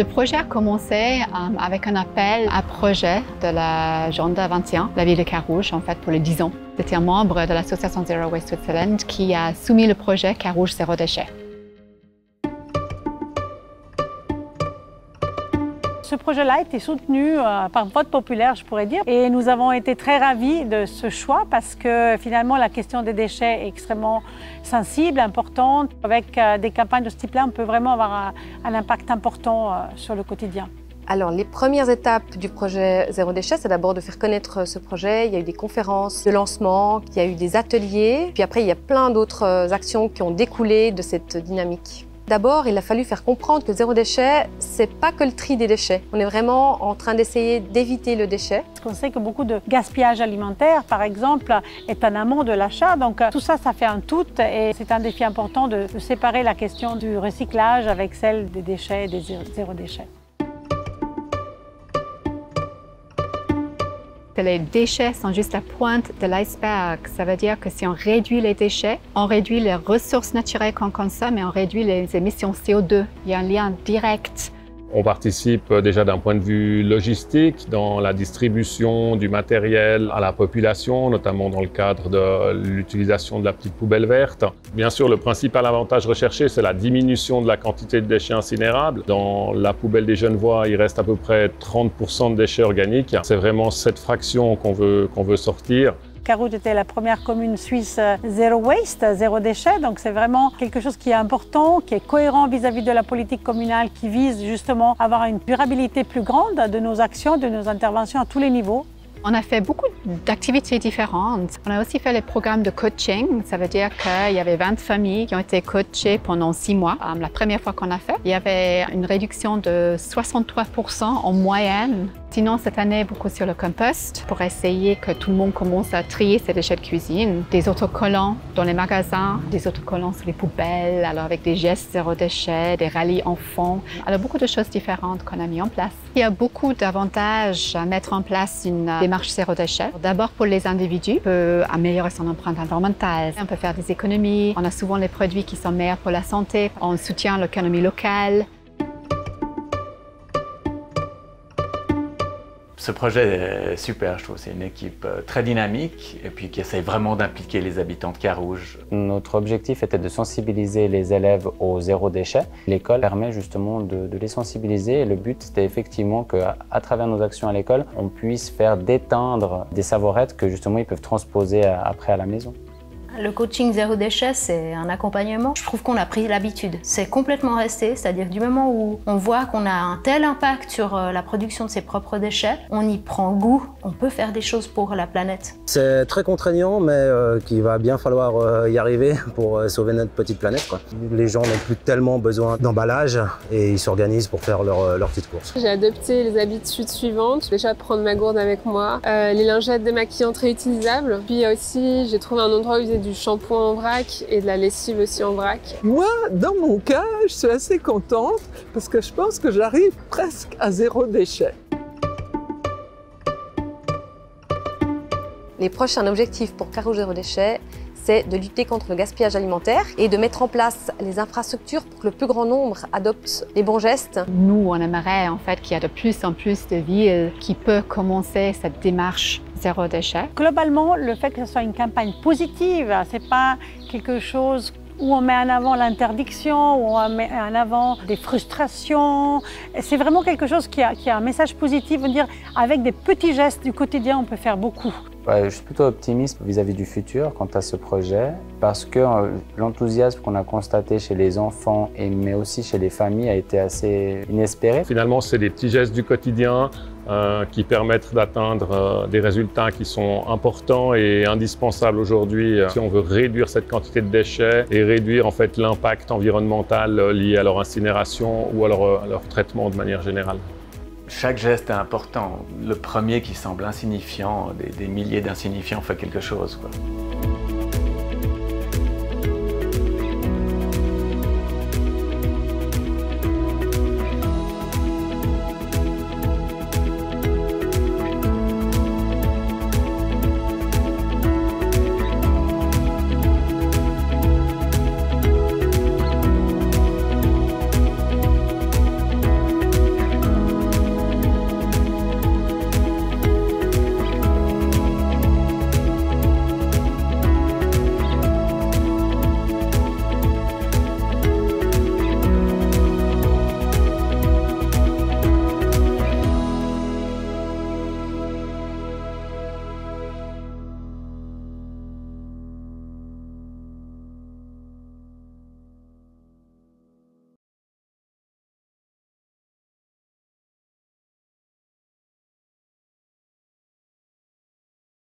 Le projet a commencé avec un appel à projet de l'Agenda 21, la ville de Carouge, en fait, pour les 10 ans. C'était un membre de l'association Zero Waste Switzerland qui a soumis le projet Carouge Zéro Déchet. Ce projet-là a été soutenu par vote populaire, je pourrais dire, et nous avons été très ravis de ce choix parce que finalement la question des déchets est extrêmement sensible, importante. Avec des campagnes de ce type-là, on peut vraiment avoir un impact important sur le quotidien. Alors, les premières étapes du projet Zéro Déchet, c'est d'abord de faire connaître ce projet. Il y a eu des conférences de lancement, il y a eu des ateliers, puis après il y a plein d'autres actions qui ont découlé de cette dynamique. D'abord, il a fallu faire comprendre que zéro déchet, c'est pas que le tri des déchets. On est vraiment en train d'essayer d'éviter le déchet. On sait que beaucoup de gaspillage alimentaire, par exemple, est en amont de l'achat. Donc tout ça, ça fait un tout et c'est un défi important de séparer la question du recyclage avec celle des déchets et des zéro déchets. Les déchets sont juste la pointe de l'iceberg. Ça veut dire que si on réduit les déchets, on réduit les ressources naturelles qu'on consomme et on réduit les émissions CO2. Il y a un lien direct. On participe déjà d'un point de vue logistique dans la distribution du matériel à la population, notamment dans le cadre de l'utilisation de la petite poubelle verte. Bien sûr, le principal avantage recherché, c'est la diminution de la quantité de déchets incinérables. Dans la poubelle des Genevois, il reste à peu près 30% de déchets organiques. C'est vraiment cette fraction qu'on veut sortir. Carouge était la première commune suisse zéro waste, zéro déchet, donc c'est vraiment quelque chose qui est important, qui est cohérent vis-à-vis de la politique communale, qui vise justement à avoir une durabilité plus grande de nos actions, de nos interventions à tous les niveaux. On a fait beaucoup d'activités différentes. On a aussi fait les programmes de coaching. Ça veut dire qu'il y avait 20 familles qui ont été coachées pendant 6 mois. La première fois qu'on a fait, il y avait une réduction de 63% en moyenne. Sinon, cette année, beaucoup sur le compost pour essayer que tout le monde commence à trier ses déchets de cuisine. Des autocollants dans les magasins, des autocollants sur les poubelles, alors avec des gestes zéro déchet, des rallyes enfants. Alors, beaucoup de choses différentes qu'on a mis en place. Il y a beaucoup d'avantages à mettre en place une démarche zéro déchet. D'abord, pour les individus, on peut améliorer son empreinte environnementale. On peut faire des économies. On a souvent les produits qui sont meilleurs pour la santé. On soutient l'économie locale. Ce projet est super, je trouve. C'est une équipe très dynamique et puis qui essaie vraiment d'impliquer les habitants de Carouge. Notre objectif était de sensibiliser les élèves au zéro déchet. L'école permet justement de les sensibiliser et le but c'était effectivement qu'à travers nos actions à l'école, on puisse faire déteindre des savoirettes que justement ils peuvent transposer après à la maison. Le coaching zéro déchet, c'est un accompagnement. Je trouve qu'on a pris l'habitude. C'est complètement resté, c'est-à-dire du moment où on voit qu'on a un tel impact sur la production de ses propres déchets, on y prend goût, on peut faire des choses pour la planète. C'est très contraignant, mais qu'il va bien falloir y arriver pour sauver notre petite planète, quoi. Les gens n'ont plus tellement besoin d'emballage et ils s'organisent pour faire leur petite course. J'ai adopté les habitudes suivantes. Déjà prendre ma gourde avec moi, les lingettes démaquillantes réutilisables. Puis aussi, j'ai trouvé un endroit où il y a du shampoing en vrac et de la lessive aussi en vrac. Moi, dans mon cas, je suis assez contente parce que je pense que j'arrive presque à zéro déchet. Les prochains objectifs pour Carouge Zéro Déchet, c'est de lutter contre le gaspillage alimentaire et de mettre en place les infrastructures pour que le plus grand nombre adopte les bons gestes. Nous, on aimerait en fait qu'il y ait de plus en plus de villes qui peuvent commencer cette démarche zéro déchet. Globalement, le fait que ce soit une campagne positive, c'est pas quelque chose où on met en avant l'interdiction, où on met en avant des frustrations. C'est vraiment quelque chose qui a un message positif, dire avec des petits gestes du quotidien, on peut faire beaucoup. Je suis plutôt optimiste vis-à-vis du futur quant à ce projet parce que l'enthousiasme qu'on a constaté chez les enfants mais aussi chez les familles a été assez inespéré. Finalement, c'est des petits gestes du quotidien qui permettent d'atteindre des résultats qui sont importants et indispensables aujourd'hui si on veut réduire cette quantité de déchets et réduire en fait l'impact environnemental lié à leur incinération ou à leur traitement de manière générale. Chaque geste est important. Le premier qui semble insignifiant, des milliers d'insignifiants fait quelque chose, quoi.